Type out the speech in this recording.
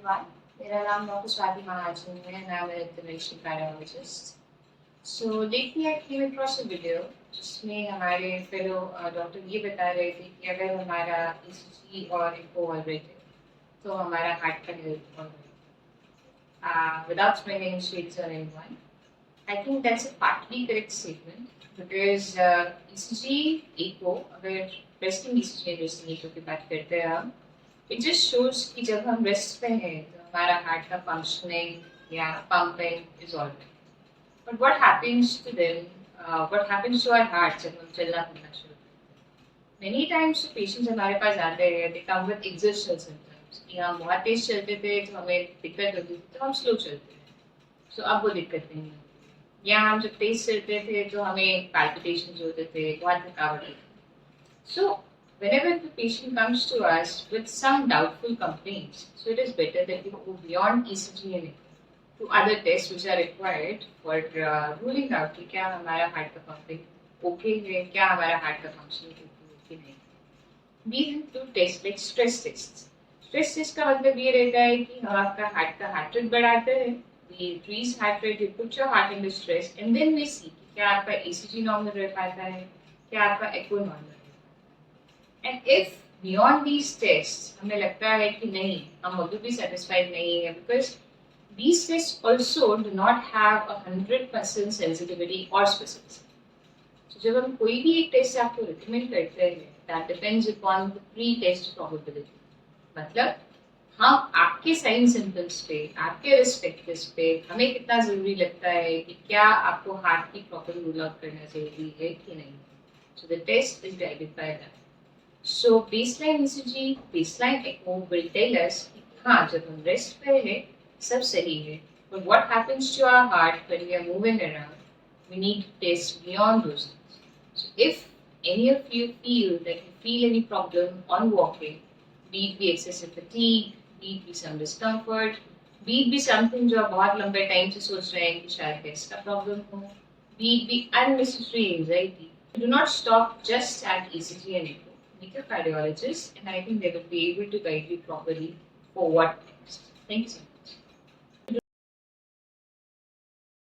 everyone. मेरा नाम doctor Swati महाजन है and I'm an interventional cardiologist. So lately I came across a video जिसमें हमारे फेलो डॉक्टर ये बता रहे थे कि अगर हमारा ECG और echo ऑलरेडी है तो हमारा हार्ट का health already without spending shades on anyone. I think that's a partly correct statement because ECG echo अगर resting ECG resting echo की बात करते हैं हम it just shows कि जब हम रेस्ट पे हैं तो हमारा हार्ट का फंक्शनिंग या pumping is alright but what happens to them what happens to our heart जब हम चलना फिरना शुरू करते हैं मेनी टाइम्स पेशेंट्स हमारे पास आते हैं दे कम विद एक्सर्शनल सिम्पटम्स कि हम बहुत तेज चलते थे तो हमें दिक्कत होती थी तो हम स्लो चलते हैं सो अब वो दिक्कत नहीं होती या हम जब तेज चलते थे तो हमें पैल्पिटेशंस होते थे बहुत थकावट होती थी सो whenever the patient comes to us with some doubtful complaints, so it is better that we go beyond ECG and echo to other tests which are required for ruling out कि क्या हमारा heart का pumping okay है क्या हमारा heart का functioning okay नहीं. These include tests like stress tests. Stress test का मतलब ये रहता है कि हम आपका हार्ट का हार्ट रेट बढ़ाते हैं. We increase heart rate, we put your heart into stress, and then we see कि क्या आपका ECG नॉर्मल रह पाता है, क्या आपका echo normal. And if beyond these tests हमें लगता है कि नहीं हम अभी भी satisfied नहीं है because these tests also do not have 100% sensitivity or specificity. So जब हम कोई भी एक टेस्ट आपको recommend करते हैं that depends upon the pre-test probability. मतलब हम आपके साइन सिम्टम्स पे आपके रिस्क फैक्टर्स पे हमें कितना जरूरी लगता है कि क्या आपको हार्ट की प्रॉपर रूल आउट करना जरूरी है कि नहीं. So the test is guided by that. So baseline ECG, baseline echo will tell us हाँ जब हम रेस्ट पे हैं सब सही है. But what happens to our heart when we are moving around? We need to test beyond those things. So if any of you feel that you feel any problem on walking, be it be excessive fatigue, be it be some discomfort, be it be something जो आप बहुत लंबे time से सोच रहे हैं कि शायद टेस्ट का प्रॉब्लम हो, be it be unnecessary anxiety, do not stop just at ECG and echo. Meet a cardiologist, and I think they will be able to guide you properly for what next. Thank you so much.